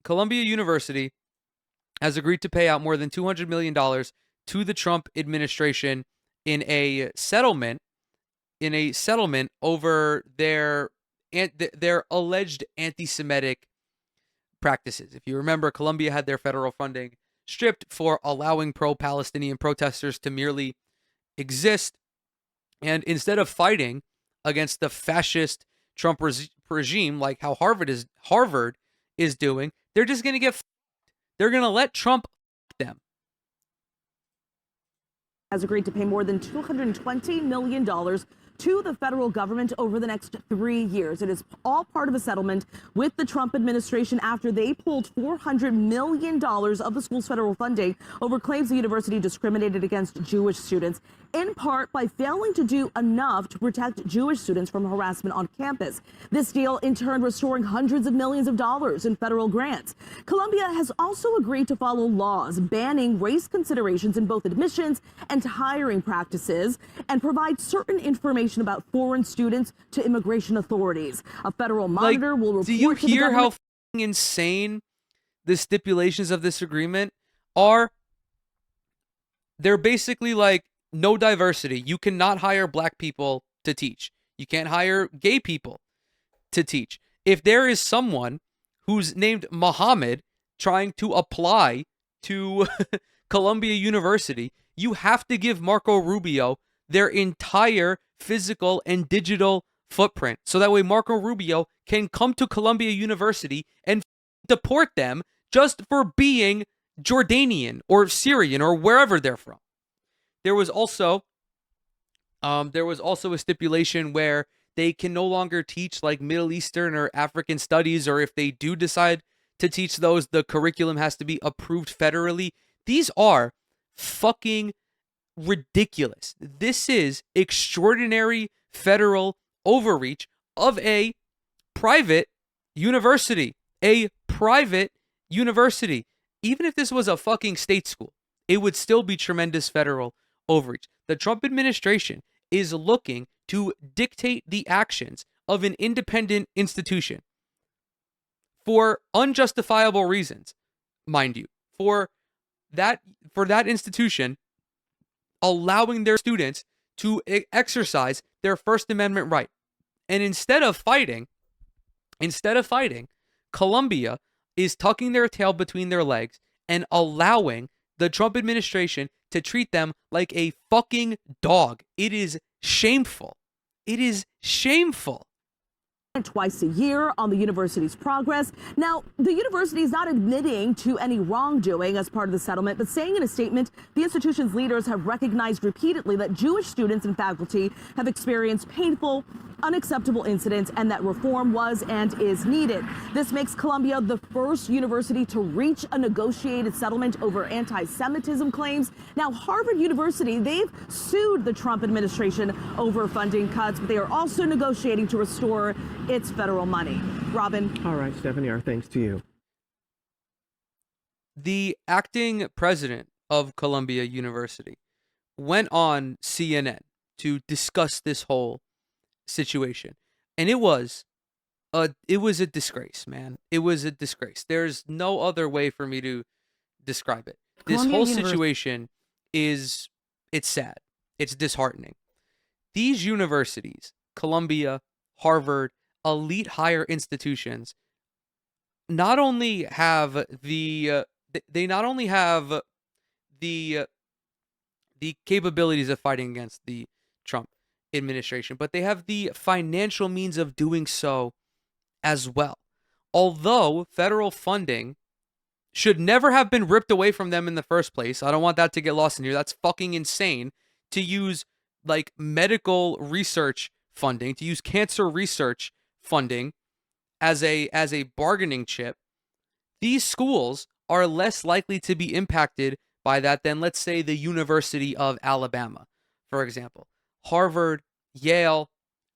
Columbia University has agreed to pay out more than $200 million to the Trump administration in a settlement over their alleged anti-Semitic practices. If you remember, Columbia had their federal funding stripped for allowing pro-Palestinian protesters to merely exist, and instead of fighting against the fascist Trump regime like how Harvard is doing, they're just going to they're going to let Trump them. Has agreed to pay more than $220 million to the federal government over the next 3 years. It is all part of a settlement with the Trump administration after they pulled $400 million of the school's federal funding over claims the university discriminated against Jewish students, in part by failing to do enough to protect Jewish students from harassment on campus. This deal, in turn, restoring hundreds of millions of dollars in federal grants. Columbia has also agreed to follow laws banning race considerations in both admissions and hiring practices and provide certain information about foreign students to immigration authorities. A federal monitor will report. Do you to the hear how government. insane the stipulations of this agreement are? They're basically like no diversity. You cannot hire black people to teach. You can't hire gay people to teach. If there is someone who's named Muhammad trying to apply to Columbia University, you have to give Marco Rubio their entire physical and digital footprint. So that way Marco Rubio can come to Columbia University and deport them just for being Jordanian or Syrian or wherever they're from. There was also a stipulation where they can no longer teach like Middle Eastern or African studies, or if they do decide to teach those, the curriculum has to be approved federally. These are fucking ridiculous. This is extraordinary federal overreach of a private university. A private university. Even if this was a fucking state school, it would still be tremendous federal overreach. The Trump administration is looking to dictate the actions of an independent institution for unjustifiable reasons, mind you. For that institution allowing their students to exercise their First Amendment right. And instead of fighting, Columbia is tucking their tail between their legs and allowing the Trump administration to treat them like a fucking dog. It is shameful. It is shameful. Twice a year on the university's progress. Now, the university is not admitting to any wrongdoing as part of the settlement, but saying in a statement, the institution's leaders have recognized repeatedly that Jewish students and faculty have experienced painful, unacceptable incidents and that reform was and is needed. This makes Columbia the first university to reach a negotiated settlement over anti-Semitism claims. Now, Harvard University, they've sued the Trump administration over funding cuts, but they are also negotiating to restore its federal money. Robin. All right, Stephanie, our thanks to you. The acting president of Columbia University went on CNN to discuss this whole situation, and it was a disgrace, man. It was a disgrace. There's no other way for me to describe it. This whole situation it's sad. It's disheartening. These universities, Columbia, Harvard, elite higher institutions, not only have the capabilities of fighting against the Trump administration, but they have the financial means of doing so as well. Although federal funding should never have been ripped away from them in the first place. I don't want that to get lost in here. That's fucking insane to use like medical research funding, to use cancer research funding as a bargaining chip. These schools are less likely to be impacted by that than, let's say, the University of Alabama, for example. Harvard, Yale,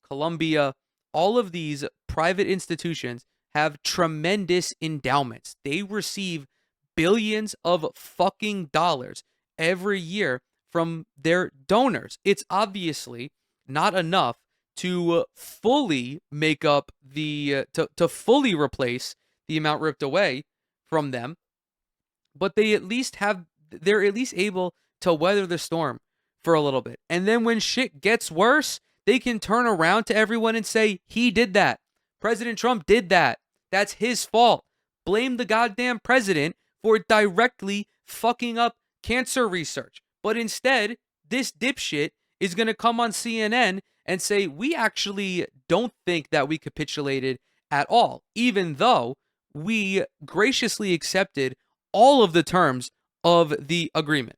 Columbia, all of these private institutions have tremendous endowments. They receive billions of fucking dollars every year from their donors. It's obviously not enough to fully make up to fully replace the amount ripped away from them, but they're at least able to weather the storm for a little bit. And then when shit gets worse, they can turn around to everyone and say, he did that. President Trump did that. That's his fault. Blame the goddamn president for directly fucking up cancer research. But instead, this dipshit is going to come on CNN and say, we actually don't think that we capitulated at all, even though we graciously accepted all of the terms of the agreement.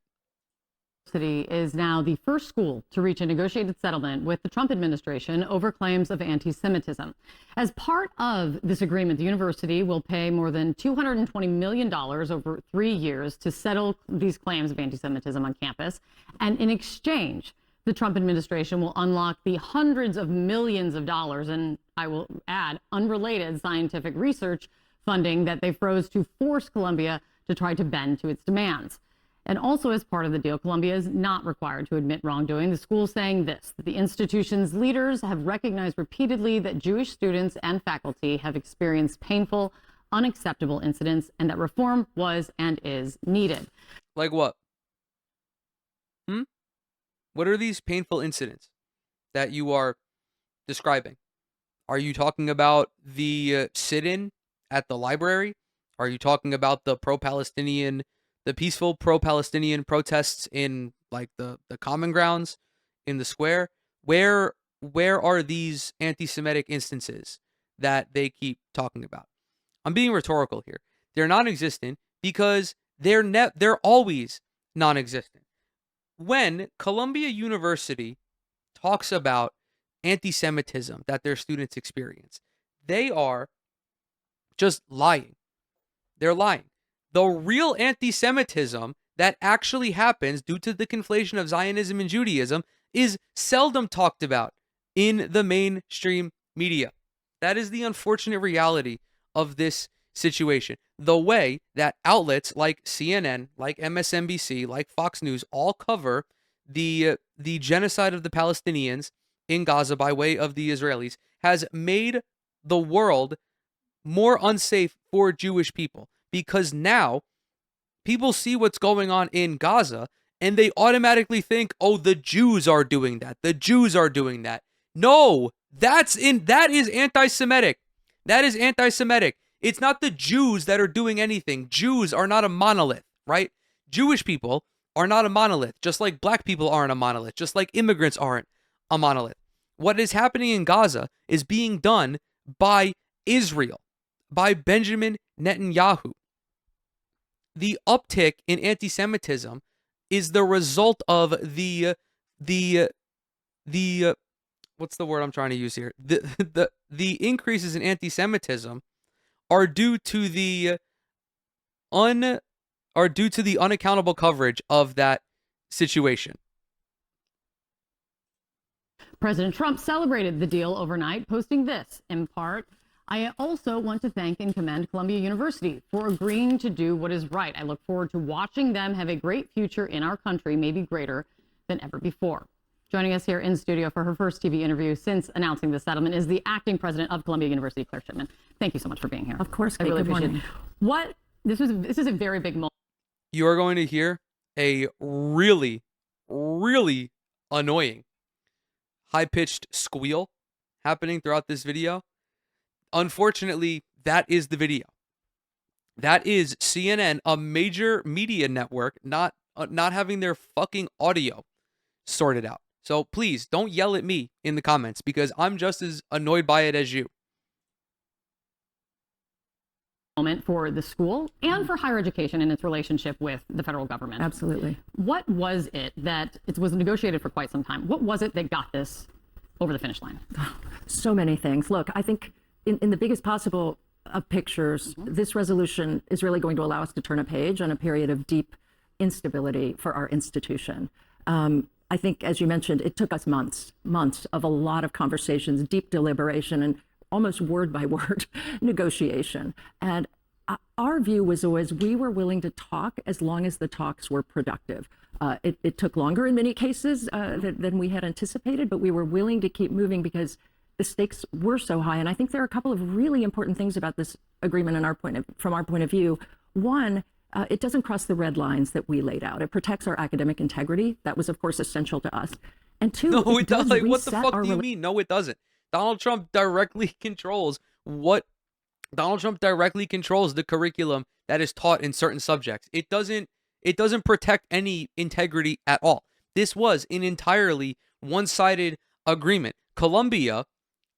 City is now the first school to reach a negotiated settlement with the Trump administration over claims of anti-Semitism. As part of this agreement, the university will pay more than $220 million over 3 years to settle these claims of anti-Semitism on campus. And in exchange, the Trump administration will unlock the hundreds of millions of dollars, and I will add, unrelated scientific research funding that they froze to force Columbia to try to bend to its demands. And also as part of the deal, Columbia is not required to admit wrongdoing. The school saying this, that the institution's leaders have recognized repeatedly that Jewish students and faculty have experienced painful, unacceptable incidents, and that reform was and is needed. Like what? What are these painful incidents that you are describing? Are you talking about the sit-in at the library? Are you talking about the peaceful pro-Palestinian protests in like the common grounds in the square? Where are these anti-Semitic instances that they keep talking about? I'm being rhetorical here. They're non-existent because they're always non-existent. When Columbia University talks about anti-Semitism that their students experience, they are just lying. They're lying. The real anti-Semitism that actually happens due to the conflation of Zionism and Judaism is seldom talked about in the mainstream media. That is the unfortunate reality of this situation. The way that outlets like CNN, like MSNBC, like Fox News all cover the genocide of the Palestinians in Gaza by way of the Israelis has made the world more unsafe for Jewish people, because now people see what's going on in Gaza and they automatically think, oh, the Jews are doing that. The Jews are doing that. No, that is anti-Semitic. That is anti-Semitic. It's not the Jews that are doing anything. Jews are not a monolith, right? Jewish people are not a monolith, just like black people aren't a monolith, just like immigrants aren't a monolith. What is happening in Gaza is being done by Israel, by Benjamin Netanyahu. The uptick in anti-Semitism is the result of the what's the word I'm trying to use here? The increases in anti-Semitism are due to the unaccountable coverage of that situation. President Trump celebrated the deal overnight, posting this in part. I also want to thank and commend Columbia University for agreeing to do what is right. I look forward to watching them have a great future in our country, maybe greater than ever before. Joining us here in studio for her first TV interview since announcing the settlement is the acting president of Columbia University, Claire Shipman. Thank you so much for being here. Of course, Kate. I really Good appreciate morning. This is a very big moment. You are going to hear a really, really annoying high-pitched squeal happening throughout this video. Unfortunately, that is the video. That is CNN, a major media network, not having their fucking audio sorted out. So please don't yell at me in the comments because I'm just as annoyed by it as you. Moment for the school and for higher education and its relationship with the federal government. Absolutely. What was it that it was negotiated for quite some time? What was it that got this over the finish line? So many things. Look, I think in the biggest possible of pictures, this resolution is really going to allow us to turn a page on a period of deep instability for our institution. I think, as you mentioned, it took us months of a lot of conversations, deep deliberation, and almost word by word negotiation. And our view was always we were willing to talk as long as the talks were productive. It took longer in many cases than we had anticipated, but we were willing to keep moving because the stakes were so high. And I think there are a couple of really important things about this agreement from our point of view. One, it doesn't cross the red lines that we laid out. It protects our academic integrity. That was, of course, essential to us. And two, No, it does does. Like, what the reset fuck our do you mean? No, it doesn't. Donald Trump directly controls the curriculum that is taught in certain subjects. It doesn't protect any integrity at all. This was an entirely one-sided agreement. Columbia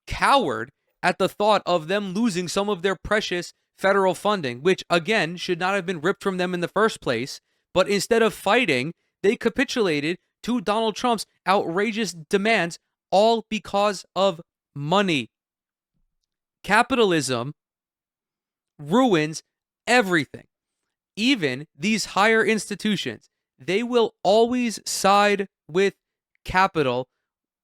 cowered at the thought of them losing some of their precious federal funding, which again should not have been ripped from them in the first place. But instead of fighting, they capitulated to Donald Trump's outrageous demands, all because of money. Capitalism ruins everything. Even these higher institutions, they will always side with capital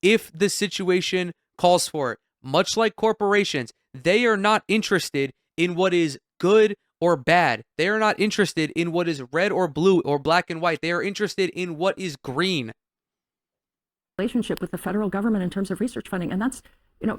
if the situation calls for it. Much like corporations, they are not interested in what is good or bad. They are not interested in what is red or blue or black and white. They are interested in what is green. relationship with the federal government in terms of research funding. And that's,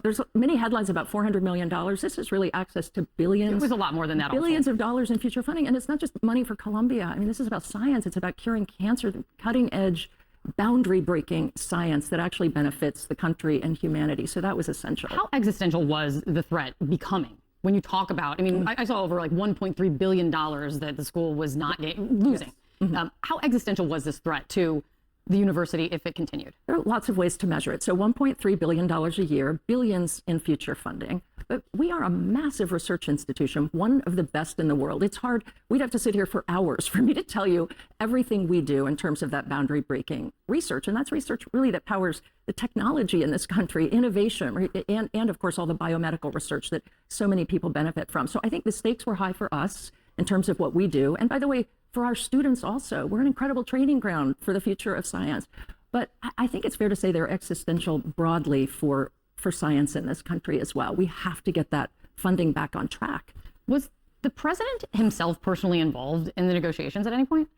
there's many headlines about $400 million. This is really access to billions. It was a lot more than that. Billions of dollars in future funding. And it's not just money for Columbia. I mean, this is about science. It's about curing cancer, cutting edge, boundary breaking science that actually benefits the country and humanity. So that was essential. How existential was the threat becoming? When you talk about, I mean, I saw over like $1.3 billion that the school was not losing. Yes. How existential was this threat to the university if it continued? There are lots of ways to measure it. So $1.3 billion a year, billions in future funding. But we are a massive research institution, one of the best in the world. It's hard. We'd have to sit here for hours for me to tell you everything we do in terms of that boundary breaking research. And that's research really that powers the technology in this country, innovation, and of course, all the biomedical research that so many people benefit from. So I think the stakes were high for us in terms of what we do. And by the way, for our students also, we're an incredible training ground for the future of science. But I think it's fair to say they're existential broadly for science in this country as well. We have to get that funding back on track. Was the president himself personally involved in the negotiations at any point?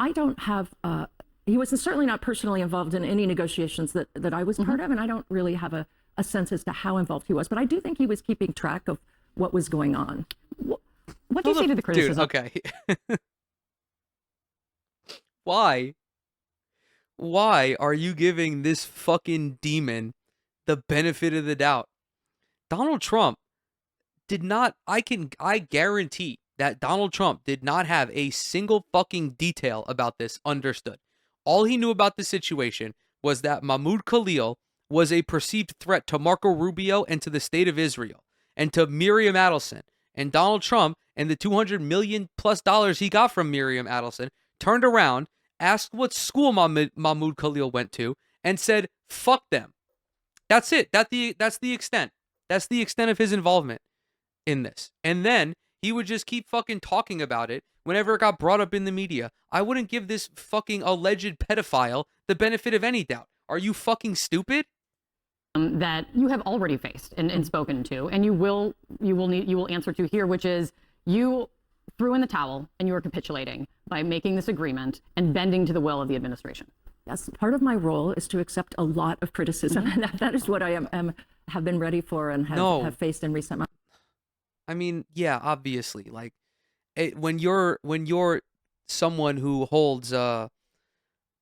I don't have, he was certainly not personally involved in any negotiations that I was part of, and I don't really have a sense as to how involved he was. But I do think he was keeping track of what was going on. What do you say to the criticism? Dude, okay. Why are you giving this fucking demon the benefit of the doubt? Donald Trump did not, I guarantee that Donald Trump did not have a single fucking detail about this understood. All he knew about the situation was that Mahmoud Khalil was a perceived threat to Marco Rubio and to the state of Israel and to Miriam Adelson. And Donald Trump and the $200 million plus he got from Miriam Adelson turned around, asked what school Mahmoud Khalil went to, and said, fuck them. That's it. That's the extent. That's the extent of his involvement in this. And then he would just keep fucking talking about it whenever it got brought up in the media. I wouldn't give this fucking alleged pedophile the benefit of any doubt. Are you fucking stupid? That you have already faced and spoken to, and you will answer to here, which is you threw in the towel and you are capitulating by making this agreement and bending to the will of the administration. Yes, part of my role is to accept a lot of criticism, and that is what I have been ready for and have faced in recent months. I mean, yeah, obviously, like when you're someone who holds a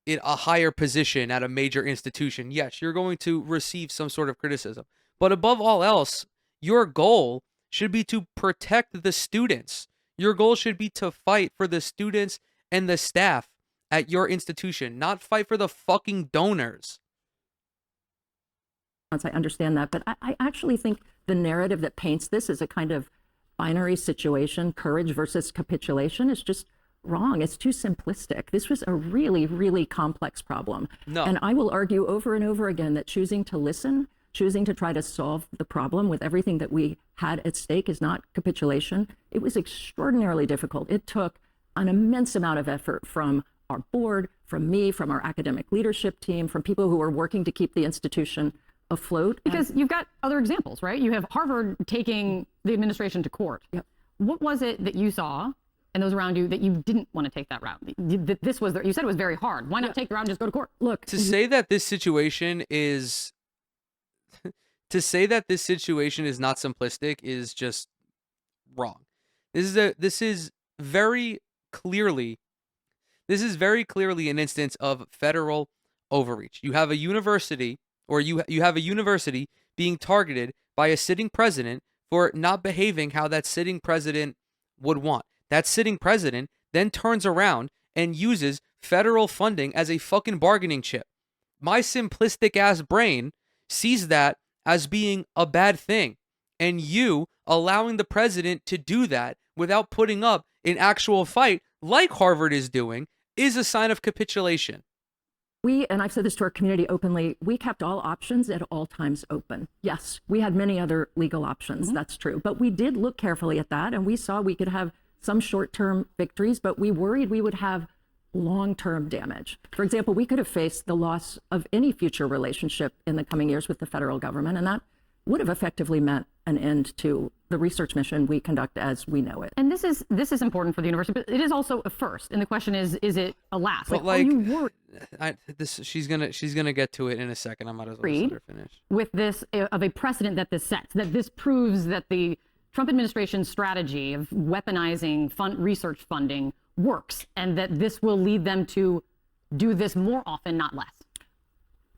higher position at a major institution, yes, you're going to receive some sort of criticism. But above all else, your goal should be to protect the students. Your goal should be to fight for the students and the staff at your institution, not fight for the fucking donors. I understand that, but I actually think the narrative that paints this as a kind of binary situation, courage versus capitulation, is just wrong. It's too simplistic. This was a really, really complex problem. No. And I will argue over and over again that choosing to listen, choosing to try to solve the problem with everything that we had at stake is not capitulation. It was extraordinarily difficult. It took an immense amount of effort from our board, from me, from our academic leadership team, from people who are working to keep the institution afloat. Because you've got other examples, right? You have Harvard taking the administration to court. Yep. What was it that you saw and those around you that you didn't want to take that route? This was, you said it was very hard. Why not take the route and just go to court? Look, To say that this situation is not simplistic is just wrong. This is very clearly an instance of federal overreach. You have a university, or you have a university being targeted by a sitting president for not behaving how that sitting president would want. That sitting president then turns around and uses federal funding as a fucking bargaining chip. My simplistic ass brain sees that as being a bad thing. And you allowing the president to do that without putting up an actual fight like Harvard is doing is a sign of capitulation. And I've said this to our community openly, we kept all options at all times open. Yes, we had many other legal options, that's true. But we did look carefully at that, and we saw we could have some short-term victories, but we worried we would have long-term damage. For example, we could have faced the loss of any future relationship in the coming years with the federal government, and that would have effectively meant an end to the research mission we conduct as we know it. And this is important for the university, but it is also a first. And the question is it a last? But like, are you worried? She's gonna get to it in a second. I might as well let her finish. With this of a precedent that this sets, that this proves that the Trump administration's strategy of weaponizing research funding works, and that this will lead them to do this more often, not less.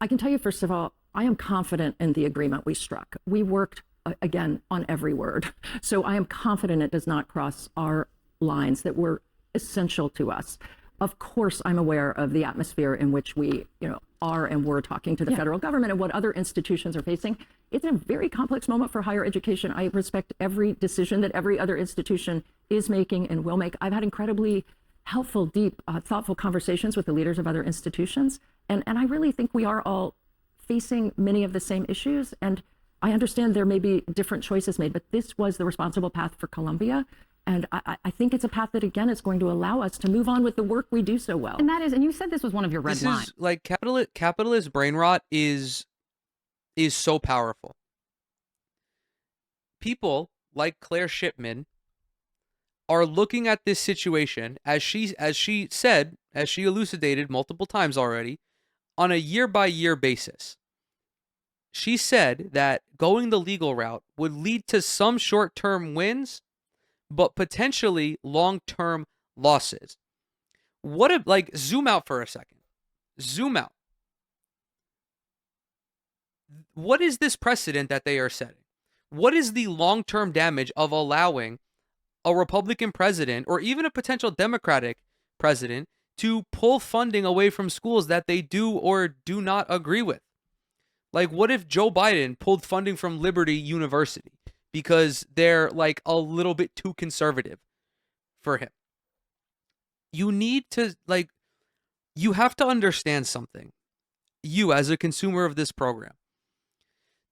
I can tell you, first of all, I am confident in the agreement we struck. We worked, again, on every word. So I am confident it does not cross our lines that were essential to us. Of course, I'm aware of the atmosphere in which we, are and were talking to the federal government and what other institutions are facing. It's a very complex moment for higher education. I respect every decision that every other institution is making and will make. I've had incredibly helpful, deep, thoughtful conversations with the leaders of other institutions. And I really think we are all facing many of the same issues. And I understand there may be different choices made, but this was the responsible path for Columbia. And I think it's a path that, again, is going to allow us to move on with the work we do so well. And that is, and you said this was one of your red lines. Is like capitalist brain rot is so powerful. People like Claire Shipman are looking at this situation, as she elucidated multiple times already, on a year-by-year basis. She said that going the legal route would lead to some short-term wins, but potentially long-term losses. Zoom out for a second. Zoom out. What is this precedent that they are setting? What is the long-term damage of allowing a Republican president, or even a potential Democratic president, to pull funding away from schools that they do or do not agree with? Like, what if Joe Biden pulled funding from Liberty University because they're like a little bit too conservative for him? You need to, you have to understand something. You, as a consumer of this program,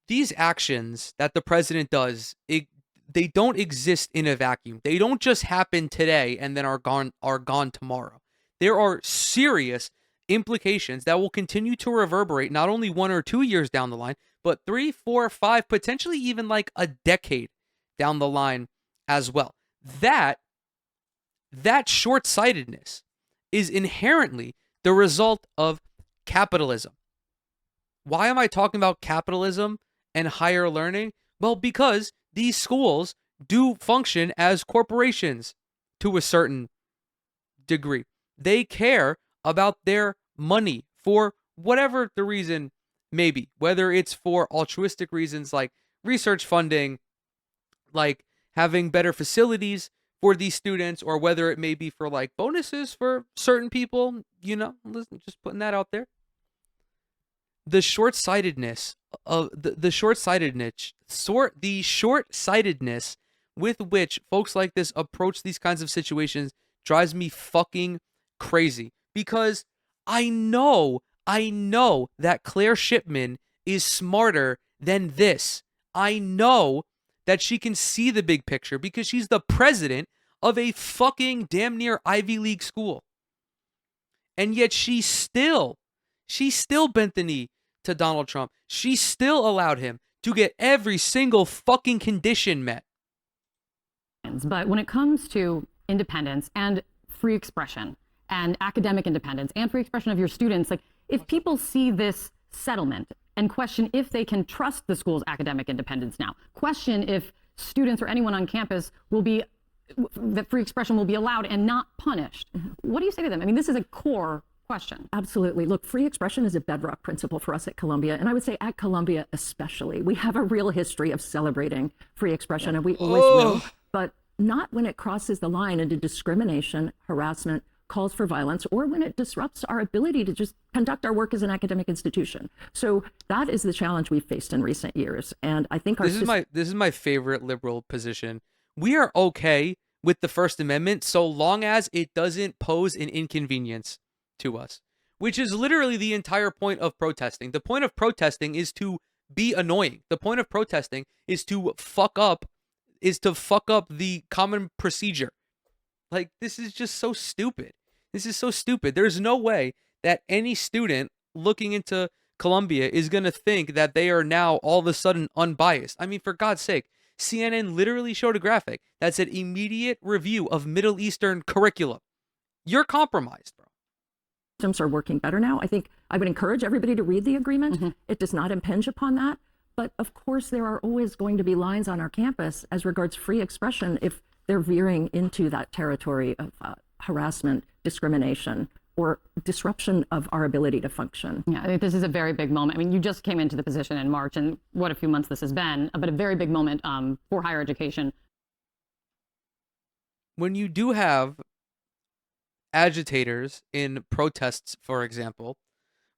these actions that the president does, they don't exist in a vacuum. They don't just happen today and then are gone tomorrow. There are serious implications that will continue to reverberate not only 1 or 2 years down the line, but 3, 4, 5, potentially even like a decade down the line as well. That short-sightedness is inherently the result of capitalism. Why am I talking about capitalism and higher learning? Well, because these schools do function as corporations to a certain degree. They care about their money for whatever the reason may be, whether it's for altruistic reasons like research funding, like having better facilities for these students, or whether it may be for like bonuses for certain people, just putting that out there. The short-sightedness with which folks like this approach these kinds of situations drives me fucking crazy, because I know that Claire Shipman is smarter than this. I know that she can see the big picture because she's the president of a fucking damn near Ivy League school. And yet she still bent the knee to Donald Trump. She still allowed him to get every single fucking condition met. But when it comes to independence and free expression and academic independence and free expression of your students, like, if people see this settlement and question if they can trust the school's academic independence now, question if students or anyone on campus will be that free expression will be allowed and not punished. What do you say to them? I mean, this is a core question. Absolutely. Look, free expression is a bedrock principle for us at Columbia. And I would say at Columbia especially. We have a real history of celebrating free expression, and we always will, but not when it crosses the line into discrimination, harassment, calls for violence, or when it disrupts our ability to just conduct our work as an academic institution. So that is the challenge we've faced in recent years. And I think this is my favorite liberal position. We are okay with the First Amendment so long as it doesn't pose an inconvenience to us, which is literally the entire point of protesting. The point of protesting is to be annoying. The point of protesting is to fuck up the common procedure. Like, this is just so stupid. This is so stupid. There's no way that any student looking into Columbia is going to think that they are now all of a sudden unbiased. I mean, for God's sake, CNN literally showed a graphic that said immediate review of Middle Eastern curriculum. You're compromised, bro. Systems are working better now. I think I would encourage everybody to read the agreement. It does not impinge upon that. But of course, there are always going to be lines on our campus as regards free expression if they're veering into that territory of harassment, discrimination, or disruption of our ability to function. Yeah, I think this is a very big moment. I mean, you just came into the position in March, and what a few months this has been, but a very big moment for higher education. When you do have agitators in protests, for example,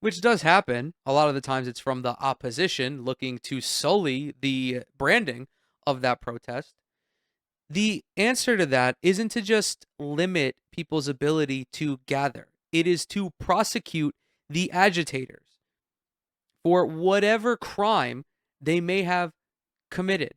which does happen, a lot of the times it's from the opposition looking to sully the branding of that protest. The answer to that isn't to just limit people's ability to gather. It is to prosecute the agitators for whatever crime they may have committed.